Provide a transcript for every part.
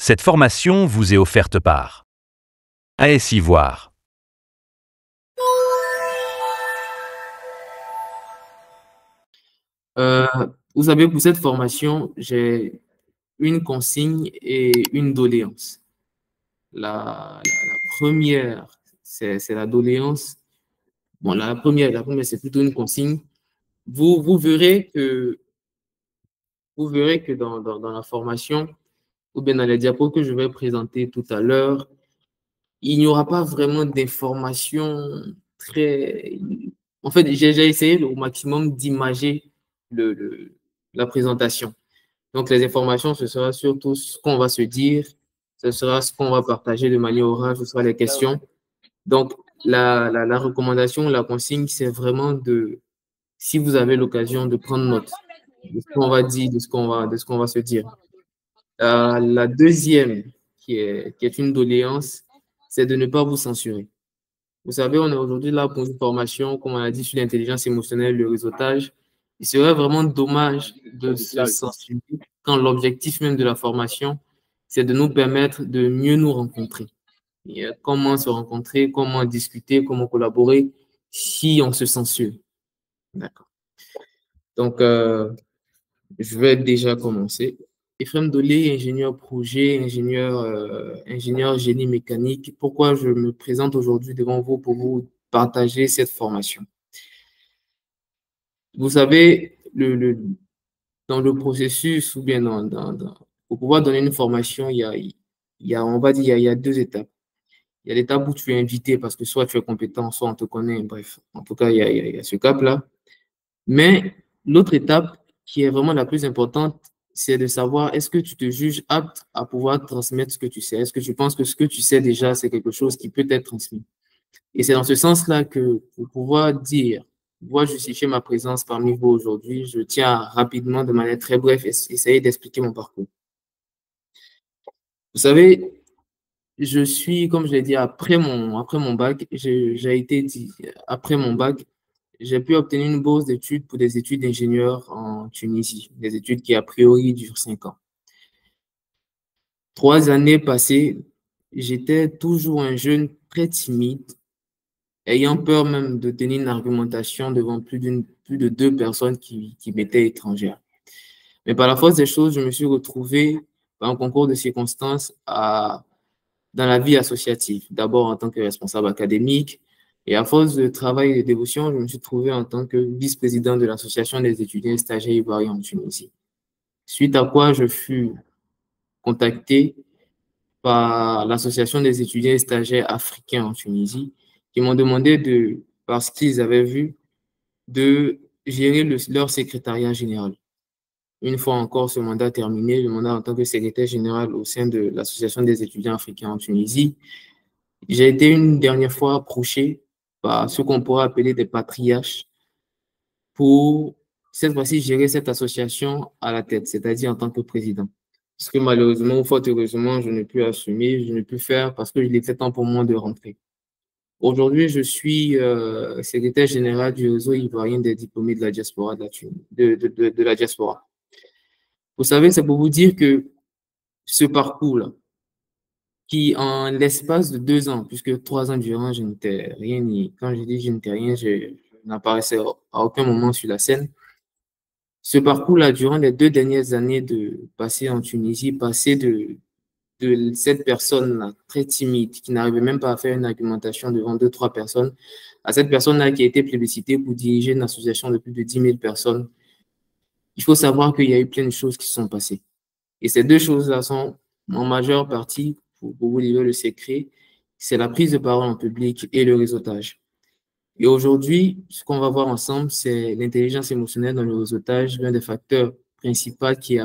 Cette formation vous est offerte par AS Ivoire. Euh, Vous savez, pour cette formation, j'ai une consigne et une doléance. La première, c'est la doléance. Bon, la première, c'est plutôt une consigne. Vous verrez que dans la formation, ou bien dans les diapos que je vais présenter tout à l'heure, il n'y aura pas vraiment d'informations très... En fait, j'ai essayé au maximum d'imager la présentation. Donc, les informations, ce sera surtout ce qu'on va se dire, ce sera ce qu'on va partager de manière orale, ce sera les questions. Donc, la recommandation, la consigne, c'est vraiment de, si vous avez l'occasion de prendre note de ce qu'on va dire, de ce qu'on va se dire. La deuxième, qui est une doléance, c'est de ne pas vous censurer. Vous savez, on est aujourd'hui là pour une formation, comme on a dit, sur l'intelligence émotionnelle, le réseautage. Il serait vraiment dommage de se censurer quand l'objectif même de la formation, c'est de nous permettre de mieux nous rencontrer. Et comment se rencontrer, comment discuter, comment collaborer si on se censure. D'accord. Donc, je vais déjà commencer. Ephraim Dolé, ingénieur projet, ingénieur génie mécanique. Pourquoi je me présente aujourd'hui devant vous pour vous partager cette formation? Vous savez, dans le processus ou bien pour pouvoir donner une formation, on va dire, il y a deux étapes. Il y a l'étape où tu es invité parce que soit tu es compétent, soit on te connaît. Bref, en tout cas, il y a ce cap-là. Mais l'autre étape qui est vraiment la plus importante, c'est de savoir est-ce que tu te juges apte à pouvoir transmettre ce que tu sais? Est-ce que tu penses que ce que tu sais déjà, c'est quelque chose qui peut être transmis? Et c'est dans ce sens-là que pour pouvoir dire, moi, justifier ma présence parmi vous aujourd'hui, je tiens à rapidement, de manière très brève, essayer d'expliquer mon parcours. Vous savez, je suis, comme je l'ai dit, après mon bac, j'ai été dit, après mon bac, j'ai pu obtenir une bourse d'études pour des études d'ingénieur en Tunisie, des études qui, a priori, durent 5 ans. 3 années passées, j'étais toujours un jeune très timide, ayant peur même de tenir une argumentation devant plus de deux personnes qui m'étaient étrangères. Mais par la force des choses, je me suis retrouvé, par un concours de circonstances, dans la vie associative. D'abord en tant que responsable académique, et à force de travail et de dévotion, je me suis trouvé en tant que vice-président de l'Association des étudiants et stagiaires ivoiriens en Tunisie. Suite à quoi je fus contacté par l'Association des étudiants et stagiaires africains en Tunisie, qui m'ont demandé parce qu'ils avaient vu, de gérer leur secrétariat général. Une fois encore ce mandat terminé, le mandat en tant que secrétaire général au sein de l'Association des étudiants africains en Tunisie, j'ai été une dernière fois approché par ce qu'on pourrait appeler des patriarches pour cette fois-ci gérer cette association à la tête, c'est-à-dire en tant que président. Ce que malheureusement ou fort heureusement, je n'ai pu assumer, je n'ai pu faire parce qu'il était temps pour moi de rentrer. Aujourd'hui, je suis secrétaire général du réseau ivoirien des diplômés de la diaspora de la diaspora. Vous savez, c'est pour vous dire que ce parcours-là, qui en l'espace de 2 ans, puisque 3 ans durant, je n'étais rien, ni quand je dis je n'étais rien, je n'apparaissais à aucun moment sur la scène. Ce parcours-là, durant les 2 dernières années de passer en Tunisie, passer de cette personne-là, très timide, qui n'arrivait même pas à faire une argumentation devant deux, trois personnes, à cette personne-là qui a été plébiscitée pour diriger une association de plus de 10 000 personnes, il faut savoir qu'il y a eu plein de choses qui se sont passées. Et ces deux choses-là sont en majeure partie, pour vous livrer le secret, c'est la prise de parole en public et le réseautage. Et aujourd'hui, ce qu'on va voir ensemble, c'est l'intelligence émotionnelle dans le réseautage, l'un des facteurs principaux qui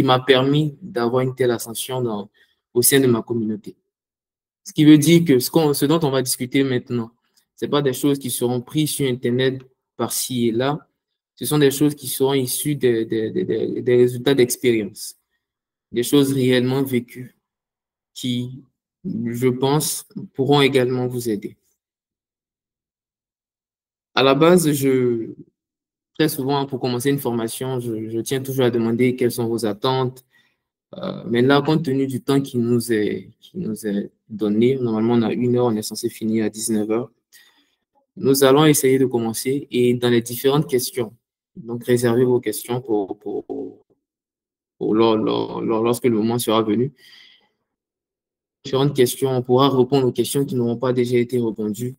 m'a permis d'avoir une telle ascension au sein de ma communauté. Ce qui veut dire que ce dont on va discuter maintenant, ce pas des choses qui seront prises sur Internet par-ci et là, ce sont des choses qui seront issues des résultats d'expérience, des choses réellement vécues qui, je pense, pourront également vous aider. À la base, très souvent, pour commencer une formation, je tiens toujours à demander quelles sont vos attentes, Mais là, compte tenu du temps qui nous est donné, normalement on a 1 heure, on est censé finir à 19 heures. Nous allons essayer de commencer et dans les différentes questions. Donc, réservez vos questions lorsque le moment sera venu. Différentes questions, on pourra répondre aux questions qui n'auront pas déjà été répondues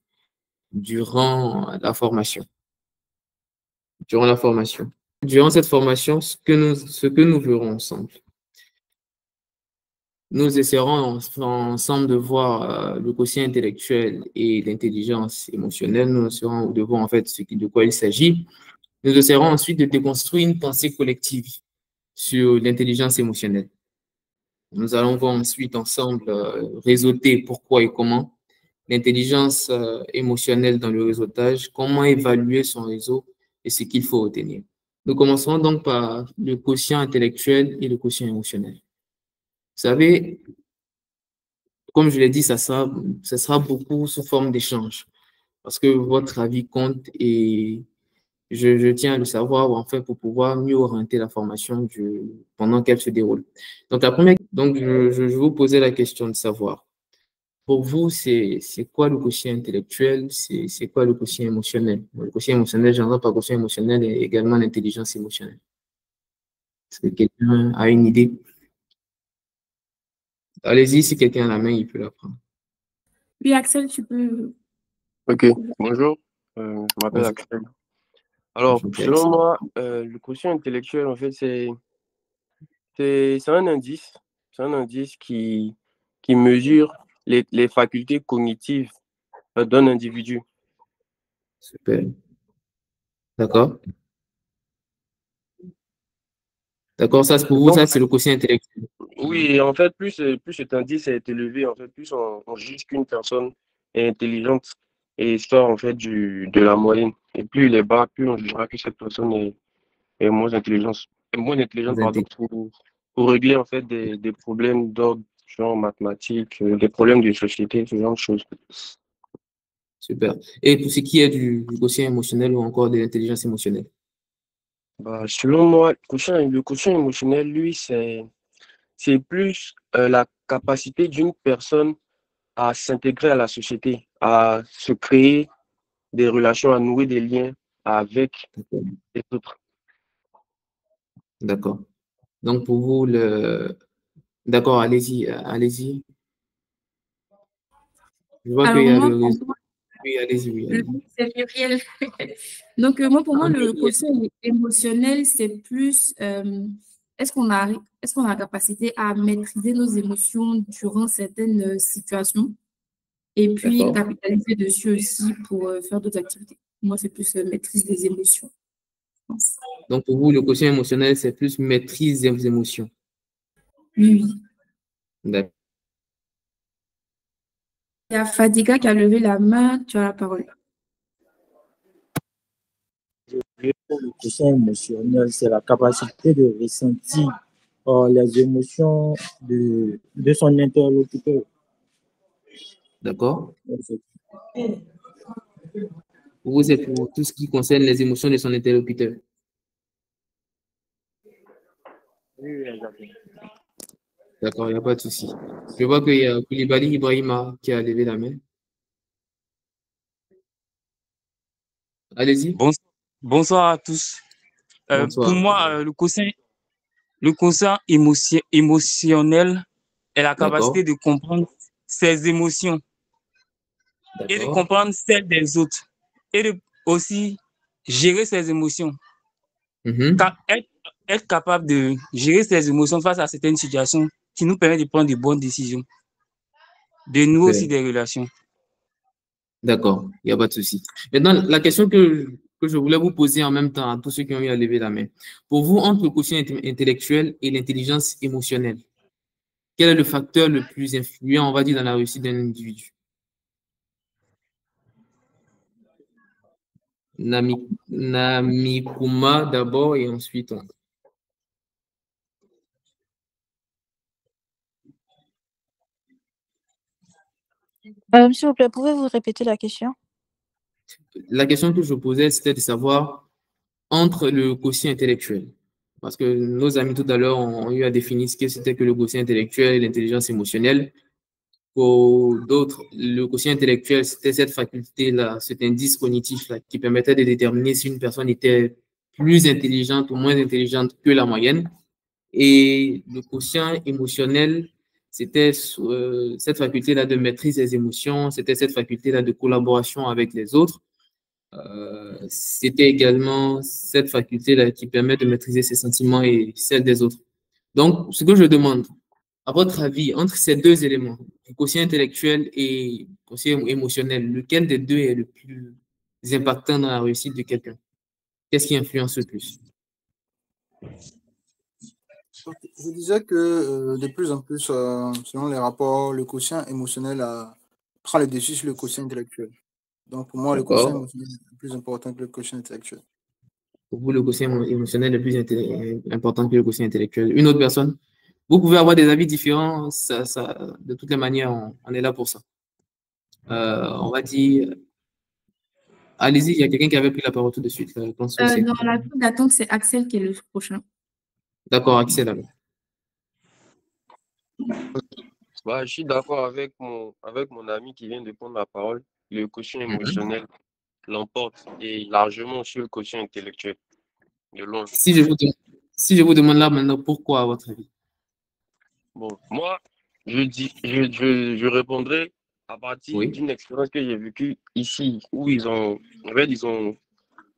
durant la formation. Durant la formation. Durant cette formation, ce que nous verrons ensemble, nous essaierons ensemble de voir le quotient intellectuel et l'intelligence émotionnelle. Nous essaierons de voir en fait de quoi il s'agit. Nous essaierons ensuite de déconstruire une pensée collective sur l'intelligence émotionnelle. Nous allons voir ensuite ensemble réseauter pourquoi et comment l'intelligence émotionnelle dans le réseautage, comment évaluer son réseau et ce qu'il faut retenir. Nous commencerons donc par le quotient intellectuel et le quotient émotionnel. Vous savez, comme je l'ai dit, ça sera beaucoup sous forme d'échange parce que votre avis compte et je tiens à le savoir enfin pour pouvoir mieux orienter la formation pendant qu'elle se déroule. Donc, je vais vous poser la question de savoir, pour vous, c'est quoi le quotient intellectuel, c'est quoi le quotient émotionnel? Bon, le quotient émotionnel, j'entends par quotient émotionnel et également l'intelligence émotionnelle. Est-ce que quelqu'un a une idée? Allez-y, si quelqu'un a la main, il peut la prendre. Oui, Axel, tu peux. Ok, bonjour, je m'appelle Bonjour. Axel. Alors, Enchanté, selon Axel. moi, le quotient intellectuel, en fait, c'est un indice. C'est un indice qui mesure les facultés cognitives d'un individu. Super. D'accord. D'accord, ça, pour vous, Donc, ça, c'est le quotient intellectuel. oui, en fait, plus cet indice est élevé, en fait, plus on juge qu'une personne est intelligente et sort, en fait, de la moyenne. Et plus il est bas, plus on jugera que cette personne est moins intelligente, Vous pardon, inté- pour régler en fait des problèmes d'ordre genre mathématiques, des problèmes de société, ce genre de choses. Super. Et pour ce qui est du quotient émotionnel ou encore de l'intelligence émotionnelle? Bah, selon moi, le quotient émotionnel, lui, c'est plus la capacité d'une personne à s'intégrer à la société, à se créer des relations, à nouer des liens avec D'accord. les autres. D'accord. Donc, pour vous, D'accord, allez-y, allez-y. Je vois qu'il Alors, y a moi, le pour réseau. moi, Oui, allez-y, oui, allez-y. c'est Muriel. Donc, moi, pour Ah, moi, le Muriel. quotient émotionnel, c'est plus est-ce qu'on a la capacité à maîtriser nos émotions durant certaines situations et puis D'accord. capitaliser dessus aussi pour faire d'autres activités. Moi, c'est plus maîtrise des émotions, je pense. Donc, pour vous, le quotient émotionnel, c'est plus maîtrise des émotions. Oui, oui. D'accord. Il y a Fadiga qui a levé la main, tu as la parole. Le quotient émotionnel, c'est la capacité de ressentir les émotions de son interlocuteur. D'accord. Pour vous, c'est pour tout ce qui concerne les émotions de son interlocuteur. Oui, exactement. D'accord, il n'y a pas de souci. Je vois qu'il y a Koulibaly Ibrahima qui a levé la main. Allez-y. Bonsoir à tous. Pour Bonsoir. moi, le quotient émotionnel est la D'accord. capacité de comprendre ses émotions et de D'accord. comprendre celles des autres et de aussi gérer ses émotions. Mhm. Être capable de gérer ses émotions face à certaines situations qui nous permet de prendre de bonnes décisions, de nouer aussi Super. des relations. D'accord, il n'y a pas de souci. Maintenant, la question que je voulais vous poser en même temps à tous ceux qui ont eu à lever la main. Pour vous, entre le quotient intellectuel et l'intelligence émotionnelle, quel est le facteur le plus influent, on va dire, dans la réussite d'un individu? Namikuma d'abord et ensuite on. S'il vous plaît, pouvez-vous répéter la question? La question que je posais, c'était de savoir entre le quotient intellectuel parce que nos amis tout à l'heure ont eu à définir ce que c'était que le quotient intellectuel et l'intelligence émotionnelle. Pour d'autres, le quotient intellectuel, c'était cette faculté-là, cet indice cognitif-là, qui permettait de déterminer si une personne était plus intelligente ou moins intelligente que la moyenne. Et le quotient émotionnel, c'était cette faculté-là de maîtrise des émotions, c'était cette faculté-là de collaboration avec les autres. C'était également cette faculté-là qui permet de maîtriser ses sentiments et celles des autres. Donc, ce que je demande, à votre avis, entre ces deux éléments, le quotient intellectuel et le quotient émotionnel, lequel des deux est le plus impactant dans la réussite de quelqu'un? Qu'est-ce qui influence le plus? Je disais que de plus en plus, selon les rapports, le quotient émotionnel prend le dessus sur le quotient intellectuel. Donc, pour moi, le quotient émotionnel est plus important que le quotient intellectuel. Pour vous, le quotient émotionnel est plus important que le quotient intellectuel. Une autre personne? Vous pouvez avoir des avis différents, de toutes les manières, on est là pour ça. On va dire, allez-y, il y a quelqu'un qui avait pris la parole tout de suite. Dans la file d'attente, c'est Axel qui est le prochain. D'accord, Axel alors. Bah, je suis d'accord avec mon ami qui vient de prendre la parole. Le quotient émotionnel l'emporte et largement sur le quotient intellectuel. De loin. Si je vous demande là maintenant, pourquoi à votre avis? Bon, moi, je répondrai à partir d'une expérience que j'ai vécue ici, où ils ont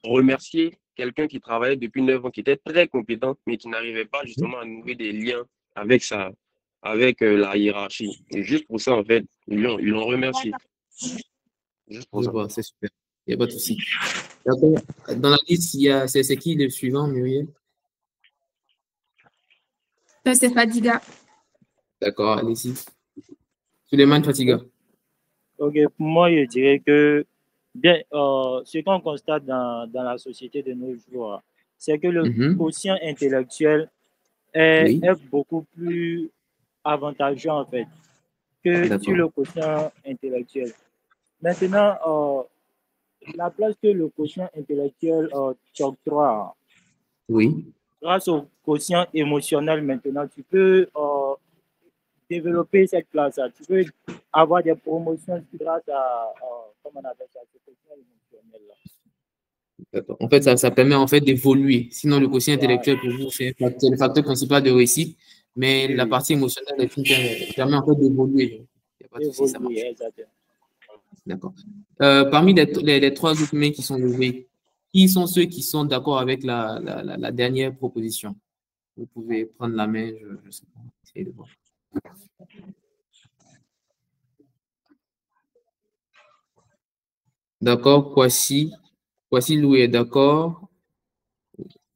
remercié quelqu'un qui travaillait depuis 9 ans, qui était très compétent, mais qui n'arrivait pas justement à nouer des liens avec la hiérarchie. Et juste pour ça, en fait, ils l'ont remercié. Juste pour ça. C'est super. Il n'y a pas de souci. Dans la liste, c'est qui le suivant, Muriel? C'est Fadiga. D'accord, allez-y. Suleiman Fatiga. Ok, pour moi, je dirais que ce qu'on constate dans la société de nos jours, c'est que le quotient intellectuel est beaucoup plus avantageux, en fait, que sur le quotient intellectuel. Maintenant, la place que le quotient intellectuel t'octroie, grâce au quotient émotionnel, maintenant, tu peux développer cette place-là. Tu peux avoir des promotions grâce à, comment on appelle ça, ce quotient émotionnel-là. D'accord. En fait, ça permet en fait d'évoluer. Sinon, le quotient intellectuel, pour vous, c'est le facteur principal de réussite, mais la partie émotionnelle permet en fait d'évoluer. Il n'y a pas de souci, ça marche. D'accord. Parmi les trois autres mains qui sont levées, qui sont ceux qui sont d'accord avec la dernière proposition? Vous pouvez prendre la main, je sais pas, essayez de voir. D'accord, Kwasi Louis est d'accord.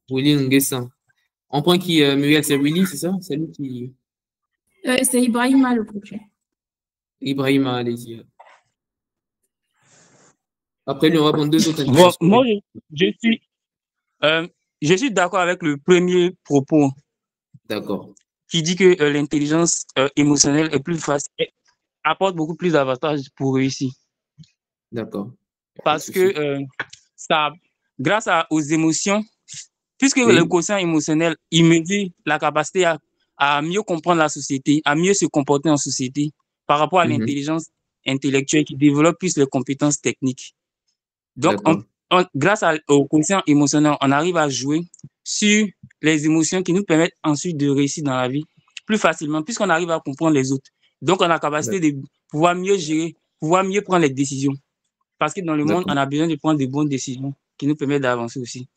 Willy Nguessan. On prend qui, Muriel, c'est Willy, c'est ça? C'est lui qui... c'est Ibrahima le prochain. Ibrahima, allez-y. Après, lui, on va prendre deux autres. Bon, moi, je suis d'accord avec le premier propos. D'accord. Qui dit que l'intelligence émotionnelle est plus facile, apporte beaucoup plus d'avantages pour réussir. D'accord. Parce que grâce aux émotions, puisque le quotient émotionnel, il me dit la capacité à mieux comprendre la société, à mieux se comporter en société par rapport à l'intelligence intellectuelle qui développe plus les compétences techniques. Donc, grâce au quotient émotionnel, on arrive à jouer sur les émotions qui nous permettent ensuite de réussir dans la vie plus facilement, puisqu'on arrive à comprendre les autres. Donc, on a la capacité de pouvoir mieux gérer, pouvoir mieux prendre les décisions. Parce que dans le monde, on a besoin de prendre de bonnes décisions qui nous permettent d'avancer aussi.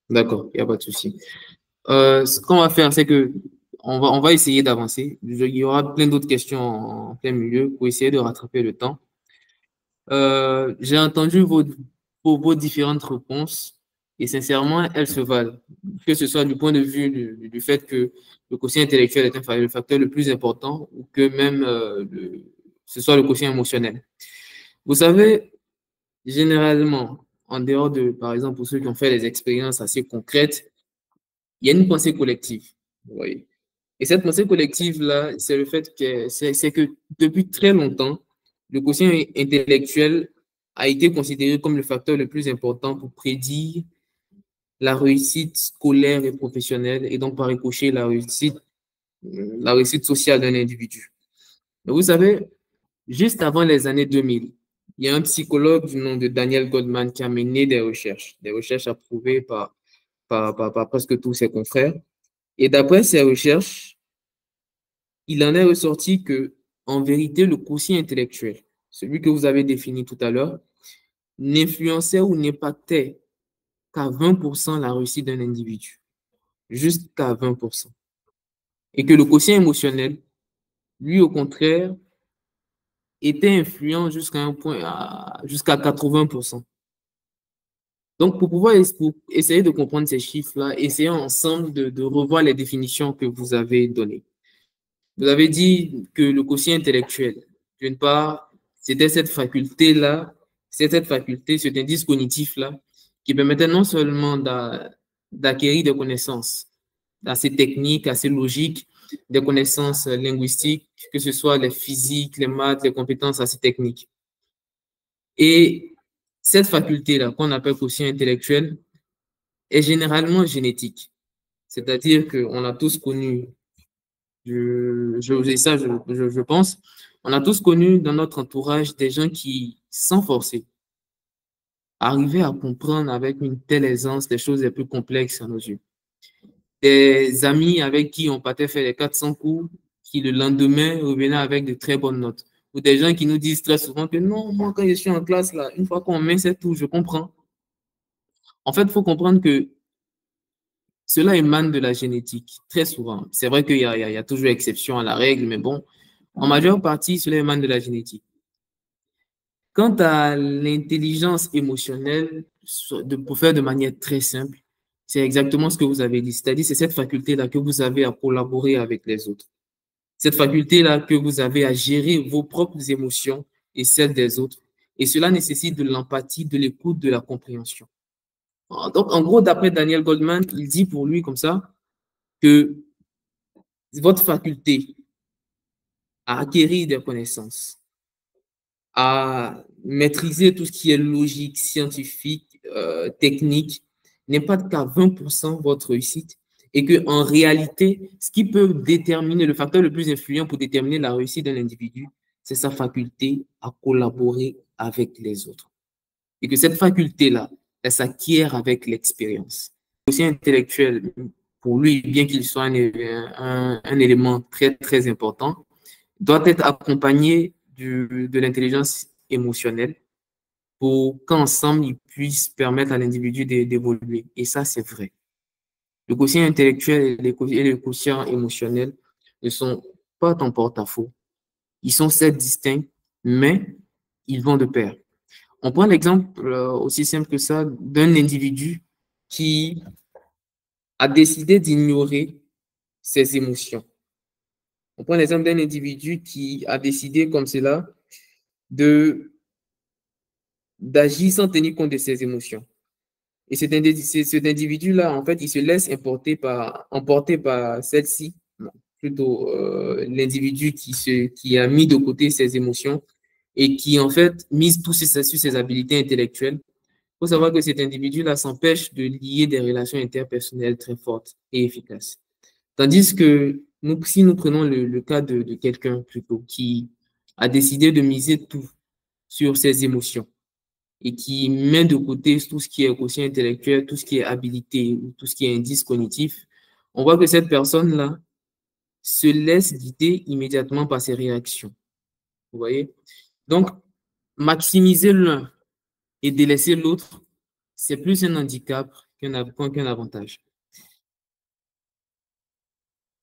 D'accord, il n'y a pas de souci. Ce qu'on va faire, c'est que on va essayer d'avancer. Il y aura plein d'autres questions en plein milieu pour essayer de rattraper le temps. J'ai entendu vos différentes réponses et sincèrement, elles se valent. Que ce soit du point de vue du fait que le quotient intellectuel est le facteur le plus important ou que même ce soit le quotient émotionnel. Vous savez, généralement, en dehors de, par exemple, pour ceux qui ont fait des expériences assez concrètes, il y a une pensée collective. Vous voyez. Et cette pensée collective-là, c'est le fait que c'est que depuis très longtemps, le quotient intellectuel a été considéré comme le facteur le plus important pour prédire la réussite scolaire et professionnelle, et donc par ricochet, la réussite sociale d'un individu. Mais vous savez, juste avant les années 2000, il y a un psychologue du nom de Daniel Goldman qui a mené des recherches approuvées par presque tous ses confrères. Et d'après ces recherches, il en est ressorti que, en vérité, le quotient intellectuel, celui que vous avez défini tout à l'heure, n'influençait ou n'impactait qu'à 20% la réussite d'un individu. Jusqu'à 20%. Et que le quotient émotionnel, lui, au contraire, était influent jusqu'à un point, jusqu'à 80%. Donc, pour essayer de comprendre ces chiffres-là, essayons ensemble de revoir les définitions que vous avez données. Vous avez dit que le quotient intellectuel, d'une part, c'était cette faculté-là, cet indice cognitif-là, qui permettait non seulement d'acquérir des connaissances assez techniques, assez logiques, des connaissances linguistiques, que ce soit les physiques, les maths, les compétences assez techniques. Et cette faculté-là, qu'on appelle quotient intellectuel, est généralement génétique. C'est-à-dire qu'on a tous connu, je pense, on a tous connu dans notre entourage des gens qui, sans forcer, arrivaient à comprendre avec une telle aisance les choses les plus complexes à nos yeux. Des amis avec qui on partait faire les 400 coups, qui le lendemain revenaient avec de très bonnes notes. Ou des gens qui nous disent très souvent que non, moi, quand je suis en classe, là, une fois qu'on met c'est tout, je comprends. En fait, il faut comprendre que cela émane de la génétique, très souvent. C'est vrai qu'il y a toujours exception à la règle, mais bon, en majeure partie, cela émane de la génétique. Quant à l'intelligence émotionnelle, pour faire de manière très simple, c'est exactement ce que vous avez dit. C'est-à-dire, c'est cette faculté-là que vous avez à collaborer avec les autres. Cette faculté-là que vous avez à gérer vos propres émotions et celles des autres. Et cela nécessite de l'empathie, de l'écoute, de la compréhension. Donc, en gros, d'après Daniel Goldman, il dit pour lui comme ça que votre faculté à acquérir des connaissances, à maîtriser tout ce qui est logique, scientifique, technique, n'est pas qu'à 20% votre réussite et qu'en réalité, ce qui peut déterminer, le facteur le plus influent pour déterminer la réussite d'un individu, c'est sa faculté à collaborer avec les autres. Et que cette faculté-là, elle s'acquiert avec l'expérience. Aussi intellectuel, pour lui, bien qu'il soit un élément très, très important, doit être accompagné de l'intelligence émotionnelle pour qu'ensemble, ils puissent permettre à l'individu d'évoluer. Et ça, c'est vrai. Le quotient intellectuel et le quotient émotionnel ne sont pas en porte-à-faux. Ils sont certes distincts, mais ils vont de pair. On prend l'exemple aussi simple que ça d'un individu qui a décidé d'ignorer ses émotions. On prend l'exemple d'un individu qui a décidé comme cela d'agir sans tenir compte de ses émotions. Et cet individu-là, en fait, il se laisse emporter par celle-ci, plutôt l'individu qui a mis de côté ses émotions et qui, en fait, mise tout sur ses habiletés intellectuelles. Il faut savoir que cet individu-là s'empêche de lier des relations interpersonnelles très fortes et efficaces. Tandis que si nous prenons le cas de quelqu'un plutôt qui a décidé de miser tout sur ses émotions et qui met de côté tout ce qui est quotient intellectuel, tout ce qui est habilité, tout ce qui est indice cognitif, on voit que cette personne-là se laisse guider immédiatement par ses réactions. Vous voyez? Donc, maximiser l'un et délaisser l'autre, c'est plus un handicap qu'un avantage.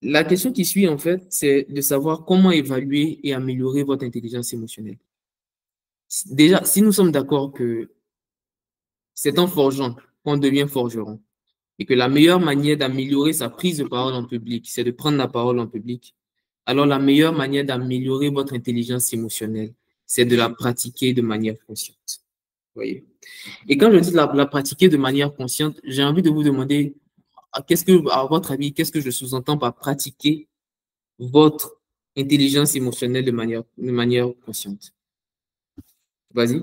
La question qui suit, en fait, c'est de savoir comment évaluer et améliorer votre intelligence émotionnelle. Déjà, si nous sommes d'accord que c'est en forgeant qu'on devient forgeron et que la meilleure manière d'améliorer sa prise de parole en public, c'est de prendre la parole en public, alors la meilleure manière d'améliorer votre intelligence émotionnelle, c'est de la pratiquer de manière consciente. Vous voyez? Et quand je dis la pratiquer de manière consciente, j'ai envie de vous demander, à votre avis, qu'est-ce que je sous-entends par pratiquer votre intelligence émotionnelle de manière consciente? Vas-y.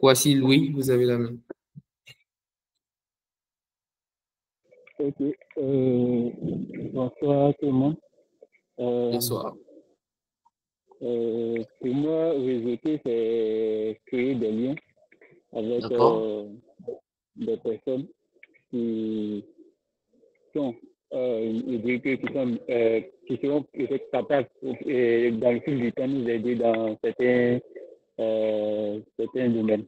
Voici Louis, vous avez la main. Ok. Bonsoir tout le monde. Bonsoir. Pour moi, réseauter, c'est créer des liens avec des personnes qui sont, qui seront peut-être capables, dans le fil du temps, nous aider dans certains domaines.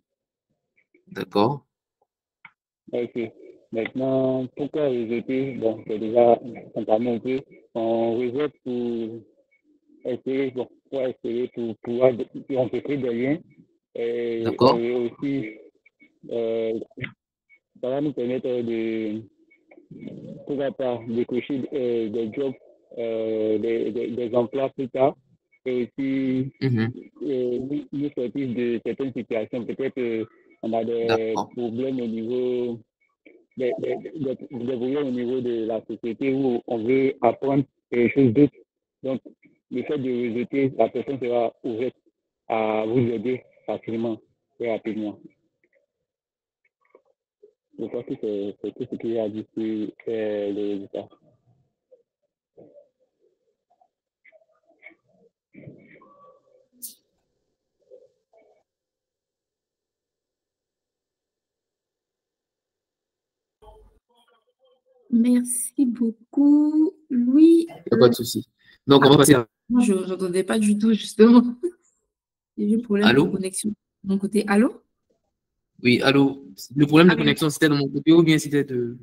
D'accord. Ok. Maintenant, pourquoi réseauter? Bon, c'est déjà entamé un peu. On réseaute pour essayer, pour pouvoir, on peut créer des liens. Et aussi, ça va nous permettre de, pourquoi pas, décrocher des jobs, des emplois plus tard. Et aussi, nous sortir de certaines situations. Peut-être on a des problèmes au niveau des problèmes au niveau de la société où on veut apprendre quelque chose d'autre. Donc, le fait de réseauter, la personne sera ouverte à vous aider facilement et rapidement. Je pense que c'est tout ce qu'il y a à dire sur les résultats. Merci beaucoup, Louis. Il n'y a pas de souci. Donc, on va passer à... Moi, je n'entendais pas du tout, justement. Il y a eu un problème de connexion de mon côté. Allô? Oui, allô. Le problème de connexion, c'était de mon côté ou bien c'était de...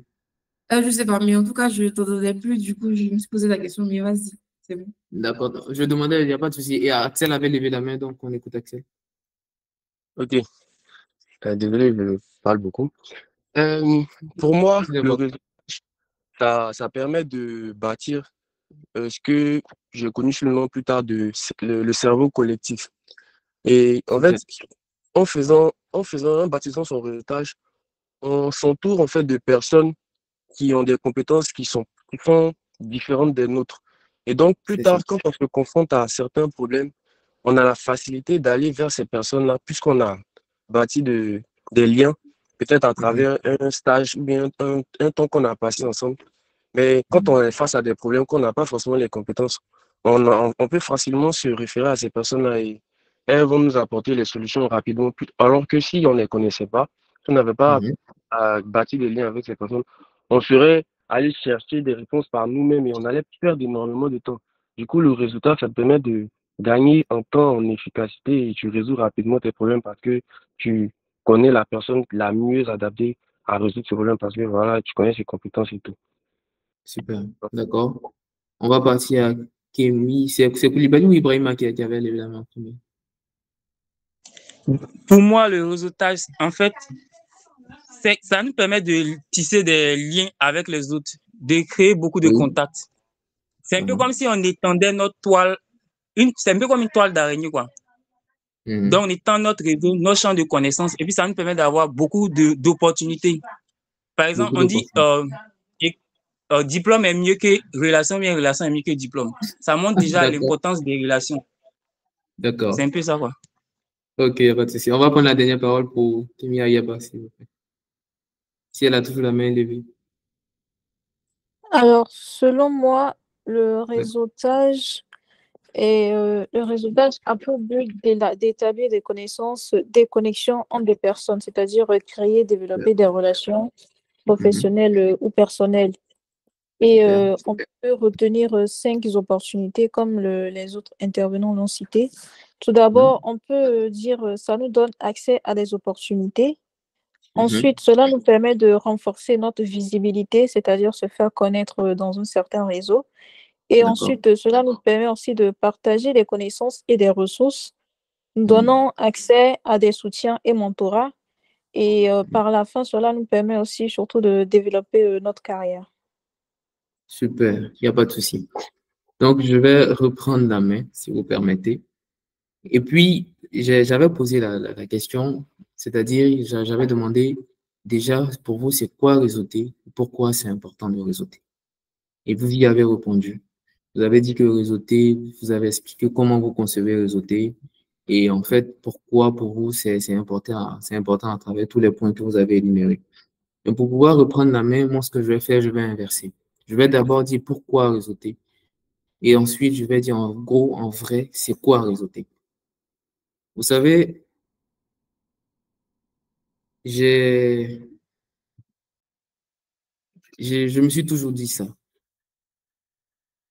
Je ne sais pas, mais en tout cas, je ne t'entendais plus. Du coup, je me suis posé la question, mais vas-y, c'est bon. D'accord. Je demandais, il n'y a pas de souci. Et Axel avait levé la main, donc on écoute Axel. Ok. Désolé, je parle beaucoup. Pour moi, le réseau, ça permet de bâtir ce que j'ai connu sous le nom plus tard de le cerveau collectif. Et en fait, en bâtissant son réseautage, on s'entoure en fait de personnes qui ont des compétences qui sont différentes des nôtres. Et donc, plus tard, quand on se confronte à certains problèmes, on a la facilité d'aller vers ces personnes-là, puisqu'on a bâti des liens, peut-être à travers un stage ou bien un temps qu'on a passé ensemble. Mais quand on est face à des problèmes qu'on n'a pas forcément les compétences, on peut facilement se référer à ces personnes-là et elles vont nous apporter les solutions rapidement. Alors que si on ne les connaissait pas, si on n'avait pas bâti des liens avec ces personnes, on serait allé chercher des réponses par nous-mêmes et on allait perdre énormément de temps. Du coup, le résultat, ça te permet de gagner en temps, en efficacité et tu résous rapidement tes problèmes parce que tu connais la personne la mieux adaptée à résoudre ce problème parce que voilà, tu connais ses compétences et tout. Super, d'accord. On va passer à Kémy. C'est Koulibaly ou Ibrahima qui avait levé la main premier? Pour moi, le réseautage, en fait, ça nous permet de tisser des liens avec les autres, de créer beaucoup de contacts. C'est un peu comme si on étendait notre toile, c'est un peu comme une toile d'araignée, quoi. Donc, on étend notre réseau, nos champs de connaissances, et puis ça nous permet d'avoir beaucoup d'opportunités. Par exemple, on dit diplôme est mieux que relation, mais relation est mieux que diplôme. Ça montre déjà l'importance des relations. D'accord. C'est un peu ça, quoi. Ok, pas de souci. On va prendre la dernière parole pour Kémy Ayaba, s'il vous plaît. Si elle a toujours la main levée. Alors, selon moi, le réseautage a pour but d'établir des connaissances, des connexions entre des personnes, c'est-à-dire créer, développer des relations professionnelles ou personnelles. Et on peut retenir 5 opportunités comme les autres intervenants l'ont cité. Tout d'abord, on peut dire ça nous donne accès à des opportunités. Ensuite, cela nous permet de renforcer notre visibilité, c'est-à-dire se faire connaître dans un certain réseau. Et ensuite, cela nous permet aussi de partager des connaissances et des ressources, nous donnant accès à des soutiens et mentorats. Et par la fin, cela nous permet aussi surtout de développer notre carrière. Super, il n'y a pas de souci. Donc, je vais reprendre la main, si vous permettez. Et puis, j'avais posé la question, c'est-à-dire, j'avais demandé déjà, pour vous, c'est quoi réseauter? Pourquoi c'est important de réseauter? Et vous y avez répondu. Vous avez dit que réseauter, vous avez expliqué comment vous concevez réseauter. Et en fait, pourquoi pour vous, c'est important à travers tous les points que vous avez énumérés. Et pour pouvoir reprendre la main, moi, ce que je vais faire, je vais inverser. Je vais d'abord dire pourquoi réseauter. Et ensuite, je vais dire en gros, en vrai, c'est quoi réseauter. Vous savez, je me suis toujours dit ça.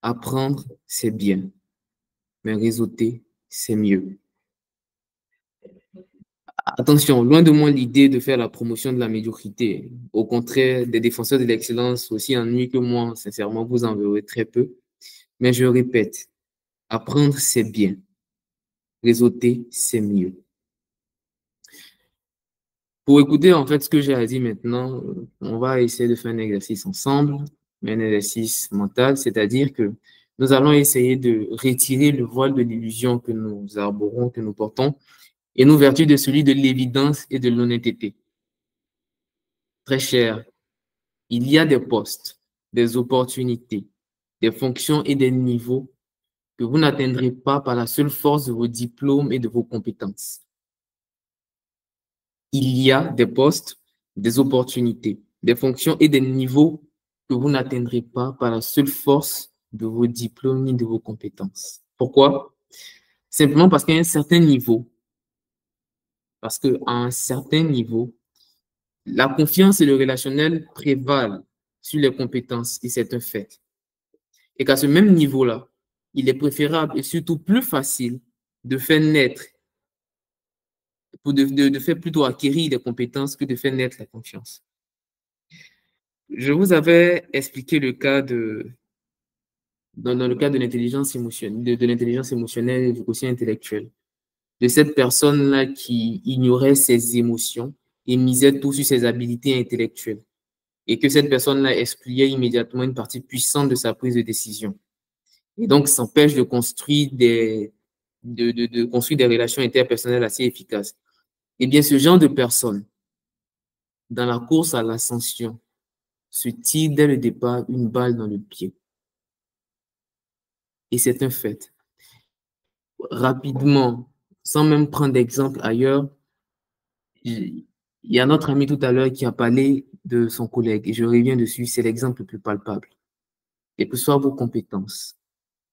Apprendre, c'est bien, mais réseauter, c'est mieux. Attention, loin de moi l'idée de faire la promotion de la médiocrité. Au contraire, des défenseurs de l'excellence aussi ennuyés que moi, sincèrement, vous en verrez très peu. Mais je répète, apprendre, c'est bien. Réseauter, c'est mieux. Pour écouter en fait ce que j'ai à dire maintenant, on va essayer de faire un exercice ensemble, un exercice mental, c'est-à-dire que nous allons essayer de retirer le voile de l'illusion que nous arborons, que nous portons, et nous vertir de celui de l'évidence et de l'honnêteté. Très cher, il y a des postes, des opportunités, des fonctions et des niveaux que vous n'atteindrez pas par la seule force de vos diplômes et de vos compétences. Il y a des postes, des opportunités, des fonctions et des niveaux que vous n'atteindrez pas par la seule force de vos diplômes ni de vos compétences. Pourquoi? Simplement parce qu'à un certain niveau, la confiance et le relationnel prévalent sur les compétences et c'est un fait. Et qu'à ce même niveau-là, il est préférable et surtout plus facile de faire naître, de faire plutôt acquérir des compétences que de faire naître la confiance. Je vous avais expliqué le cas dans le cas de l'intelligence émotionnelle, de l'intelligence émotionnelle et du quotient intellectuel, de cette personne-là qui ignorait ses émotions et misait tout sur ses habiletés intellectuelles, et que cette personne-là excluait immédiatement une partie puissante de sa prise de décision. Et donc, s'empêche de construire de construire des relations interpersonnelles assez efficaces. Eh bien, ce genre de personne, dans la course à l'ascension, se tire dès le départ une balle dans le pied. Et c'est un fait. Rapidement, sans même prendre d'exemple ailleurs, il y a notre ami tout à l'heure qui a parlé de son collègue, et je reviens dessus, c'est l'exemple le plus palpable. Quelles que soient vos compétences,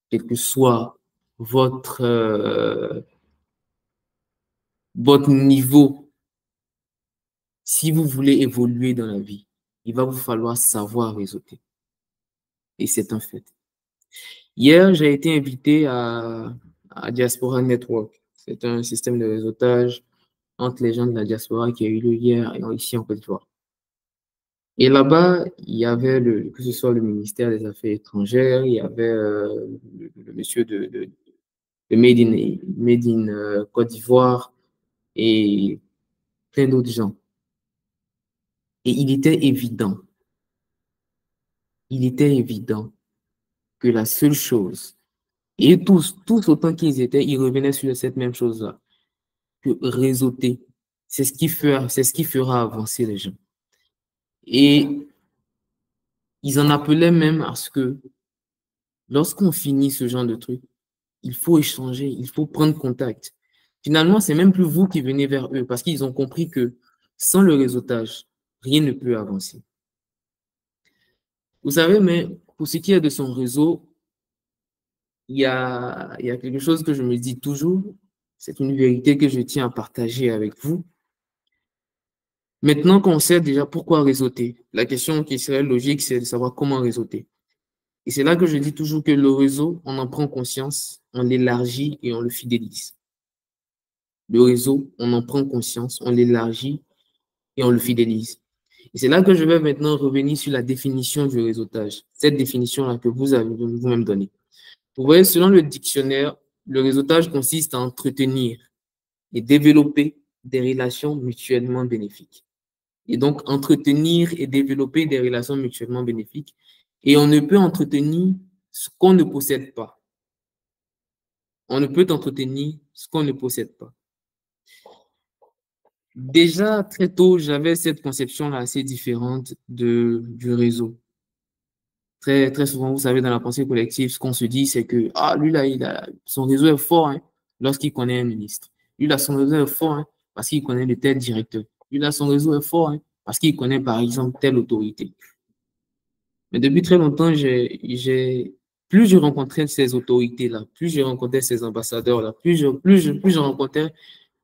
quel que soit votre niveau, si vous voulez évoluer dans la vie, il va vous falloir savoir réseauter. Et c'est un fait. Hier, j'ai été invité à Diaspora Network. C'est un système de réseautage entre les gens de la diaspora qui a eu lieu hier ici en Côte d'Ivoire. Et là-bas, il y avait que ce soit le ministère des Affaires étrangères, il y avait le monsieur de Made in Côte d'Ivoire et plein d'autres gens. Et il était évident que la seule chose, et tous autant qu'ils étaient, ils revenaient sur cette même chose-là, que réseauter, c'est ce qui fera avancer les gens. Et ils en appelaient même à ce que lorsqu'on finit ce genre de truc, il faut échanger, il faut prendre contact. Finalement, c'est même plus vous qui venez vers eux parce qu'ils ont compris que sans le réseautage, rien ne peut avancer. Vous savez, mais pour ce qui est de son réseau, il y a quelque chose que je me dis toujours, c'est une vérité que je tiens à partager avec vous. Maintenant qu'on sait déjà pourquoi réseauter, la question qui serait logique, c'est de savoir comment réseauter. Et c'est là que je dis toujours que le réseau, on en prend conscience, on l'élargit et on le fidélise. Le réseau, on en prend conscience, on l'élargit et on le fidélise. Et c'est là que je vais maintenant revenir sur la définition du réseautage, cette définition-là que vous avez vous-même donnée. Vous voyez, selon le dictionnaire, le réseautage consiste à entretenir et développer des relations mutuellement bénéfiques. Et donc, entretenir et développer des relations mutuellement bénéfiques. Et on ne peut entretenir ce qu'on ne possède pas. On ne peut entretenir ce qu'on ne possède pas. Déjà, très tôt, j'avais cette conception-là assez différente du réseau. Très, très souvent, vous savez, dans la pensée collective, ce qu'on se dit, c'est que, lui, là, son réseau est fort lorsqu'il connaît un ministre. Lui, là, son réseau est fort, hein, parce qu'il connaît le tel directeur. Lui, là, son réseau est fort, hein, parce qu'il connaît, par exemple, telle autorité. Mais depuis très longtemps, plus je rencontrais ces autorités-là, plus je rencontrais ces ambassadeurs-là, plus je rencontrais,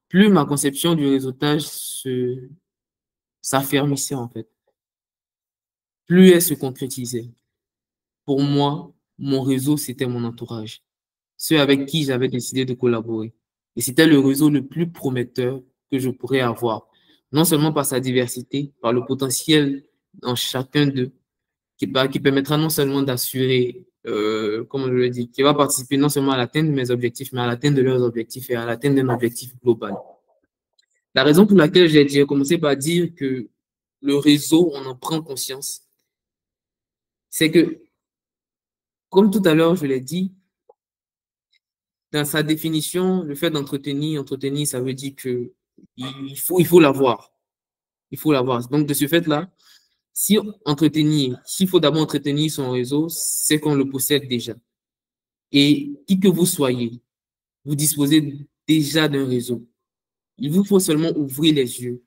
plus ma conception du réseautage s'affermissait, en fait. Plus elle se concrétisait. Pour moi, mon réseau, c'était mon entourage. Ceux avec qui j'avais décidé de collaborer. Et c'était le réseau le plus prometteur que je pourrais avoir. Non seulement par sa diversité, par le potentiel dans chacun d'eux, qui permettra non seulement d'assurer, comme je le dis, qui va participer non seulement à l'atteinte de mes objectifs, mais à l'atteinte de leurs objectifs et à l'atteinte d'un objectif global. La raison pour laquelle j'ai commencé par dire que le réseau, on en prend conscience, c'est que, comme tout à l'heure, je l'ai dit, dans sa définition, le fait d'entretenir, ça veut dire que il faut l'avoir. Il faut l'avoir. Donc, de ce fait-là, s'il faut d'abord entretenir son réseau, c'est qu'on le possède déjà. Et qui que vous soyez, vous disposez déjà d'un réseau. Il vous faut seulement ouvrir les yeux.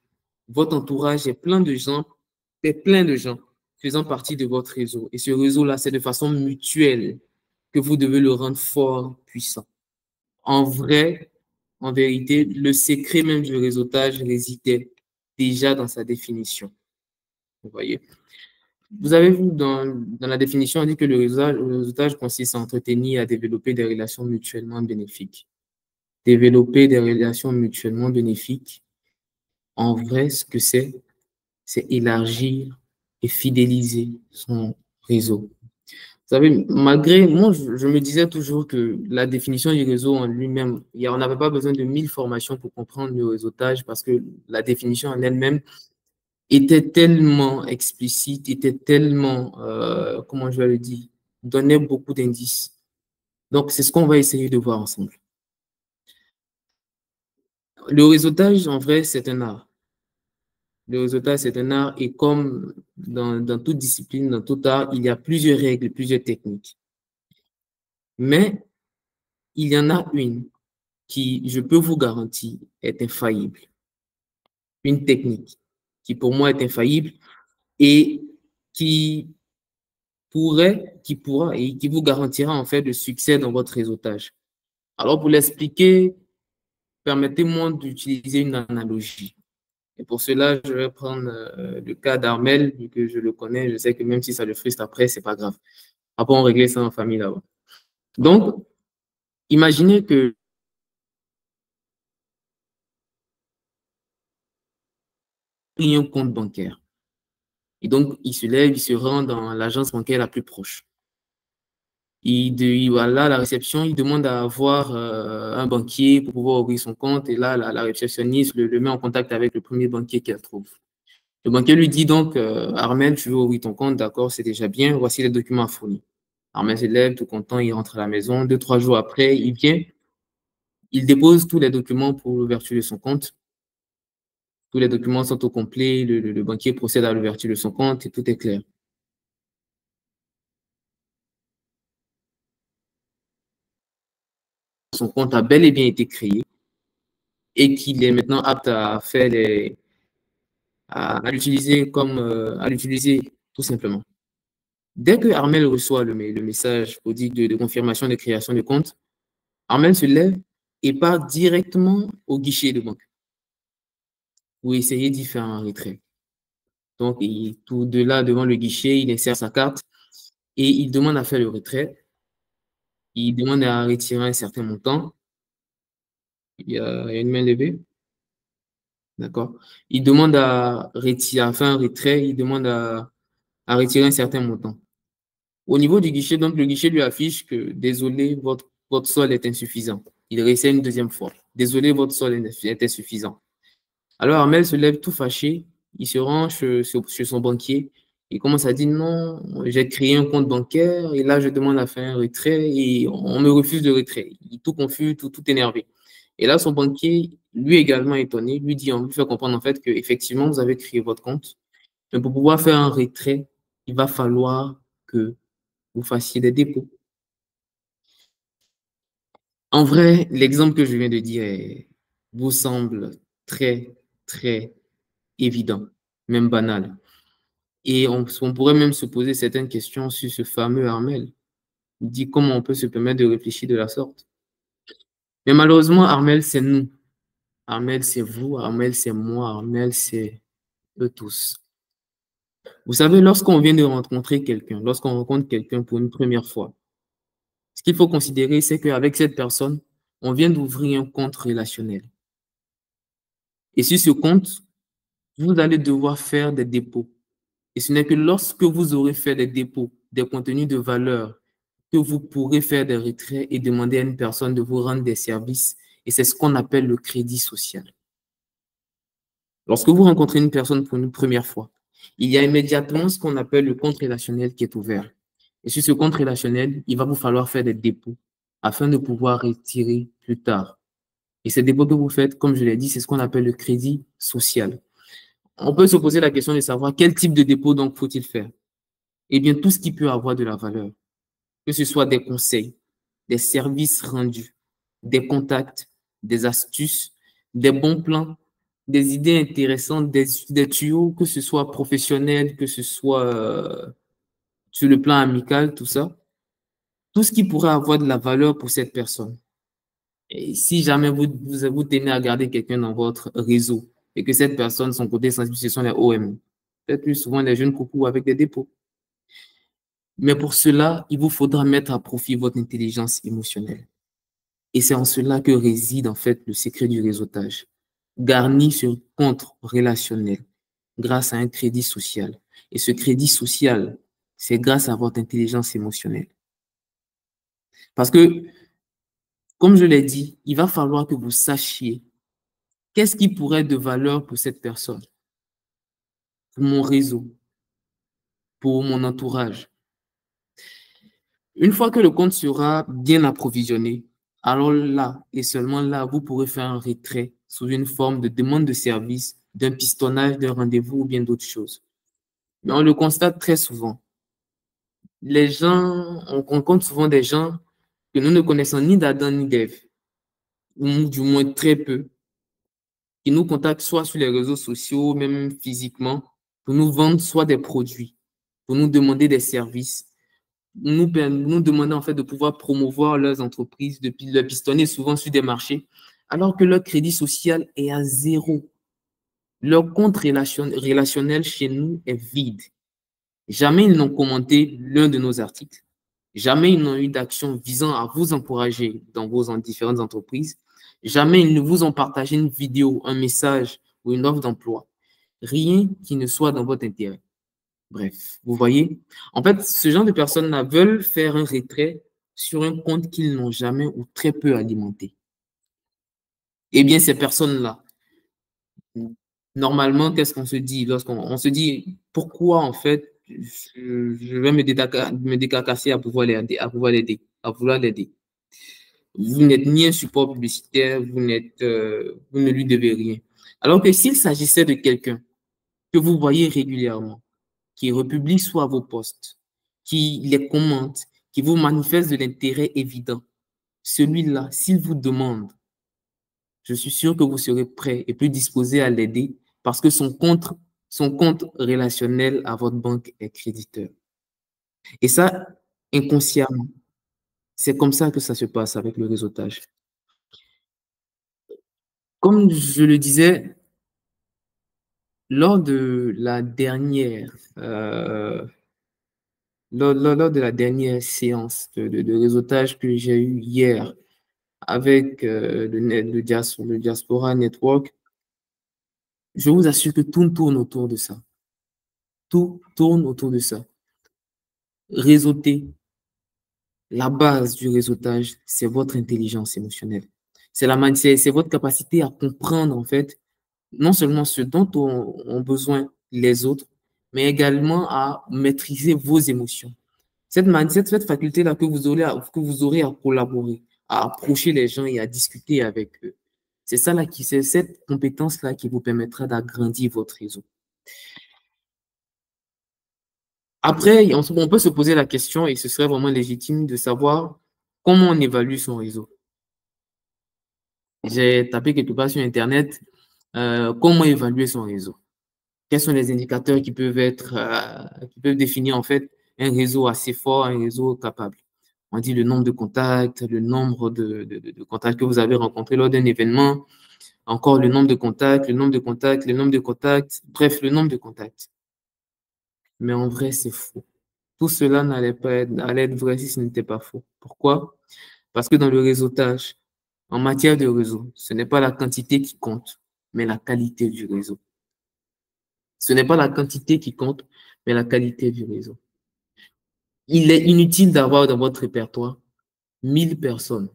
Votre entourage est plein de gens faisant partie de votre réseau. Et ce réseau-là, c'est de façon mutuelle que vous devez le rendre fort, puissant. En vrai, en vérité, le secret même du réseautage résidait déjà dans sa définition. Vous voyez? Vous avez vu dans la définition, on dit que le réseautage consiste à entretenir et à développer des relations mutuellement bénéfiques. Développer des relations mutuellement bénéfiques, en vrai, ce que c'est élargir et fidéliser son réseau. Vous savez, malgré, moi, je me disais toujours que la définition du réseau en lui-même, on n'avait pas besoin de 1000 formations pour comprendre le réseautage parce que la définition en elle-même était tellement explicite, était tellement, comment je vais le dire, donnait beaucoup d'indices. Donc, c'est ce qu'on va essayer de voir ensemble. Le réseautage, en vrai, c'est un art. Le réseautage, c'est un art et comme dans toute discipline, dans tout art, il y a plusieurs règles, plusieurs techniques. Mais il y en a une qui, je peux vous garantir, est infaillible. Une technique qui, pour moi, est infaillible et qui pourra et qui vous garantira en fait le succès dans votre réseautage. Alors, pour l'expliquer, permettez-moi d'utiliser une analogie. Et pour cela, je vais prendre le cas d'Armel, vu que je le connais. Je sais que même si ça le frustre après, c'est pas grave. Après, on règle ça en famille là-bas. Donc, imaginez que il y a un compte bancaire. Et donc, il se lève, il se rend dans l'agence bancaire la plus proche. Il va là, à la réception, il demande à avoir un banquier pour pouvoir ouvrir son compte. Et là, la réceptionniste le met en contact avec le premier banquier qu'elle trouve. Le banquier lui dit donc, Armel, tu veux ouvrir ton compte, d'accord, c'est déjà bien, voici les documents à fournir. Armel se lève, tout content, il rentre à la maison. 2-3 jours après, il vient, il dépose tous les documents pour l'ouverture de son compte. Tous les documents sont au complet, le banquier procède à l'ouverture de son compte et tout est clair. Son compte a bel et bien été créé et qu'il est maintenant apte à faire à l'utiliser à l'utiliser tout simplement. Dès que Armel reçoit le message de confirmation de création de compte, Armel se lève et part directement au guichet de banque pour essayer d'y faire un retrait. Donc, tout de là, devant le guichet, il insère sa carte et il demande à faire le retrait. Il demande à retirer un certain montant. Il y a une main levée. D'accord. Il demande à faire un retrait. Il demande à retirer un certain montant. Au niveau du guichet, donc, le guichet lui affiche que, désolé, votre solde est insuffisant. Il réessaie une deuxième fois. Désolé, votre solde est insuffisant. Alors, Armel se lève tout fâché. Il se rend chez son banquier. Il commence à dire non, j'ai créé un compte bancaire et là, je demande à faire un retrait et on me refuse le retrait. Il est tout confus, tout énervé. Et là, son banquier, lui également étonné, lui fait comprendre en fait qu'effectivement, vous avez créé votre compte. Mais pour pouvoir faire un retrait, il va falloir que vous fassiez des dépôts. En vrai, l'exemple que je viens de dire vous semble très, très évident, même banal. Et on pourrait même se poser certaines questions sur ce fameux Armel. Il dit comment on peut se permettre de réfléchir de la sorte. Mais malheureusement, Armel, c'est nous. Armel, c'est vous. Armel, c'est moi. Armel, c'est eux tous. Vous savez, lorsqu'on vient de rencontrer quelqu'un, lorsqu'on rencontre quelqu'un pour une première fois, ce qu'il faut considérer, c'est qu'avec cette personne, on vient d'ouvrir un compte relationnel. Et sur ce compte, vous allez devoir faire des dépôts. Et ce n'est que lorsque vous aurez fait des dépôts, des contenus de valeur, que vous pourrez faire des retraits et demander à une personne de vous rendre des services. Et c'est ce qu'on appelle le crédit social. Lorsque vous rencontrez une personne pour une première fois, il y a immédiatement ce qu'on appelle le compte relationnel qui est ouvert. Et sur ce compte relationnel, il va vous falloir faire des dépôts afin de pouvoir retirer plus tard. Et ces dépôts que vous faites, comme je l'ai dit, c'est ce qu'on appelle le crédit social. On peut se poser la question de savoir quel type de dépôt donc faut-il faire. Eh bien, tout ce qui peut avoir de la valeur, que ce soit des conseils, des services rendus, des contacts, des astuces, des bons plans, des idées intéressantes, des tuyaux, que ce soit professionnel, que ce soit sur le plan amical, tout ça. Tout ce qui pourrait avoir de la valeur pour cette personne. Et si jamais vous tenez à garder quelqu'un dans votre réseau et que cette personne, son côté sensible, ce sont les OM, peut-être plus souvent les jeunes coucous avec des dépôts. Mais pour cela, il vous faudra mettre à profit votre intelligence émotionnelle. Et c'est en cela que réside en fait le secret du réseautage, garni sur compte relationnel grâce à un crédit social. Et ce crédit social, c'est grâce à votre intelligence émotionnelle. Parce que, comme je l'ai dit, il va falloir que vous sachiez qu'est-ce qui pourrait être de valeur pour cette personne, pour mon réseau, pour mon entourage. Une fois que le compte sera bien approvisionné, alors là, et seulement là, vous pourrez faire un retrait sous une forme de demande de service, d'un pistonnage, d'un rendez-vous ou bien d'autres choses. Mais on le constate très souvent. Les gens, on rencontre souvent des gens que nous ne connaissons ni d'Adam ni d'Ève, ou du moins très peu, qui nous contactent soit sur les réseaux sociaux, même physiquement, pour nous vendre soit des produits, pour nous demander des services, nous demander en fait de pouvoir promouvoir leurs entreprises, de les pistonner souvent sur des marchés, alors que leur crédit social est à zéro. Leur compte relationnel chez nous est vide. Jamais ils n'ont commenté l'un de nos articles. Jamais ils n'ont eu d'action visant à vous encourager dans vos différentes entreprises. Jamais ils ne vous ont partagé une vidéo, un message ou une offre d'emploi. Rien qui ne soit dans votre intérêt. Bref, vous voyez, en fait, ce genre de personnes-là veulent faire un retrait sur un compte qu'ils n'ont jamais ou très peu alimenté. Eh bien, ces personnes-là, normalement, qu'est-ce qu'on se dit lorsqu'on se dit pourquoi, en fait, je vais me décarcasser à pouvoir l'aider, à vouloir l'aider. Vous n'êtes ni un support publicitaire, vous ne lui devez rien. Alors que s'il s'agissait de quelqu'un que vous voyez régulièrement, qui republie soit vos posts, qui les commente, qui vous manifeste de l'intérêt évident, celui-là, s'il vous demande, je suis sûr que vous serez prêt et plus disposé à l'aider parce que son compte relationnel à votre banque est créditeur. Et ça, inconsciemment, c'est comme ça que ça se passe avec le réseautage. Comme je le disais, lors de la dernière séance de réseautage que j'ai eue hier avec le Diaspora Network, je vous assure que tout tourne autour de ça. Tout tourne autour de ça. Réseauter, la base du réseautage, c'est votre intelligence émotionnelle. C'est votre capacité à comprendre, en fait, non seulement ce dont ont besoin les autres, mais également à maîtriser vos émotions. Cette faculté-là que vous aurez à collaborer, à approcher les gens et à discuter avec eux. C'est cette compétence-là qui vous permettra d'agrandir votre réseau. Après, on peut se poser la question, et ce serait vraiment légitime de savoir comment on évalue son réseau. J'ai tapé quelque part sur Internet comment évaluer son réseau. Quels sont les indicateurs qui peuvent définir en fait un réseau assez fort, un réseau capable. On dit le nombre de contacts, le nombre de contacts que vous avez rencontrés lors d'un événement, encore le nombre de contacts, le nombre de contacts, le nombre de contacts, bref, le nombre de contacts. Mais en vrai, c'est faux. Tout cela allait être vrai si ce n'était pas faux. Pourquoi? Parce que dans le réseautage, en matière de réseau, ce n'est pas la quantité qui compte, mais la qualité du réseau. Ce n'est pas la quantité qui compte, mais la qualité du réseau. Il est inutile d'avoir dans votre répertoire 1000 personnes.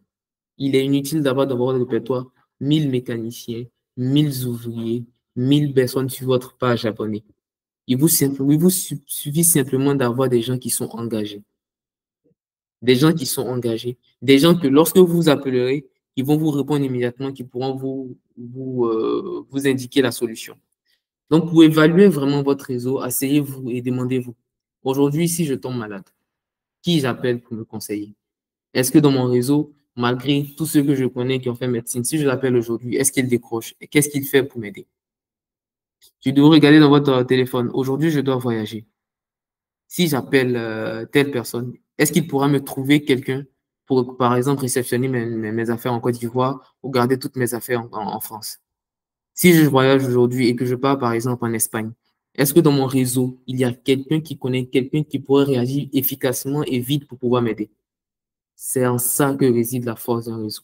Il est inutile d'avoir dans votre répertoire 1000 mécaniciens, 1000 ouvriers, 1000 personnes sur votre page abonnée. Il vous suffit simplement d'avoir des gens qui sont engagés. Des gens qui sont engagés. Des gens que lorsque vous appellerez, ils vont vous répondre immédiatement, qui pourront vous indiquer la solution. Donc, pour évaluer vraiment votre réseau, asseyez-vous et demandez-vous. Aujourd'hui, si je tombe malade, qui j'appelle pour me conseiller? Est-ce que dans mon réseau, malgré tous ceux que je connais qui ont fait médecine, si je l'appelle aujourd'hui, est-ce qu'il décroche? Et qu'est-ce qu'il fait pour m'aider? Tu dois regarder dans votre téléphone. Aujourd'hui, je dois voyager. Si j'appelle telle personne, est-ce qu'il pourra me trouver quelqu'un pour, par exemple, réceptionner mes affaires en Côte d'Ivoire ou garder toutes mes affaires en France? Si je voyage aujourd'hui et que je pars, par exemple, en Espagne, est-ce que dans mon réseau, il y a quelqu'un qui connaît quelqu'un qui pourrait réagir efficacement et vite pour pouvoir m'aider? C'est en ça que réside la force d'un réseau.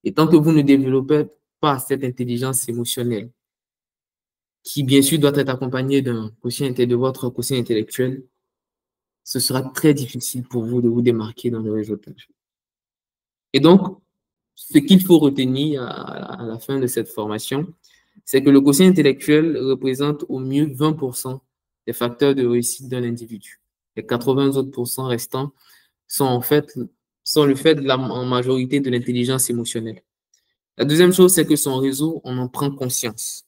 Et tant que vous ne développez pas cette intelligence émotionnelle, qui bien sûr doit être accompagnée de votre quotient intellectuel, ce sera très difficile pour vous de vous démarquer dans le réseautage. Et donc, ce qu'il faut retenir à la fin de cette formation, c'est que le quotient intellectuel représente au mieux 20% des facteurs de réussite d'un individu. Les 80 autres % restants sont le fait en majorité de l'intelligence émotionnelle. La deuxième chose, c'est que son réseau, on en prend conscience.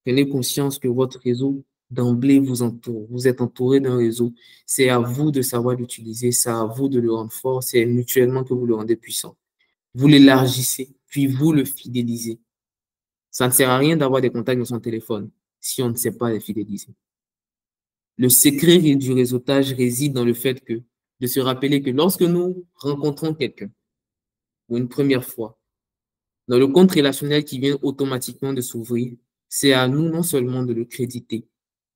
Prenez conscience que votre réseau, d'emblée, vous entoure. Vous êtes entouré d'un réseau. C'est à vous de savoir l'utiliser, c'est à vous de le rendre fort, c'est mutuellement que vous le rendez puissant. Vous l'élargissez, puis vous le fidélisez. Ça ne sert à rien d'avoir des contacts dans son téléphone si on ne sait pas les fidéliser. Le secret du réseautage réside dans le fait de se rappeler que lorsque nous rencontrons quelqu'un pour une première fois, dans le compte relationnel qui vient automatiquement de s'ouvrir, c'est à nous non seulement de le créditer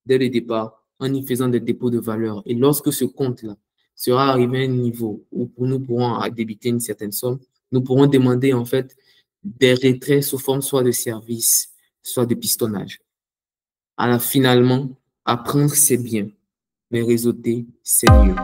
dès le départ en y faisant des dépôts de valeur. Et lorsque ce compte-là sera arrivé à un niveau où nous pourrons débiter une certaine somme, nous pourrons demander en fait des retraits sous forme soit de service, soit de pistonnage. Alors finalement, apprendre c'est bien, mais réseauter c'est mieux.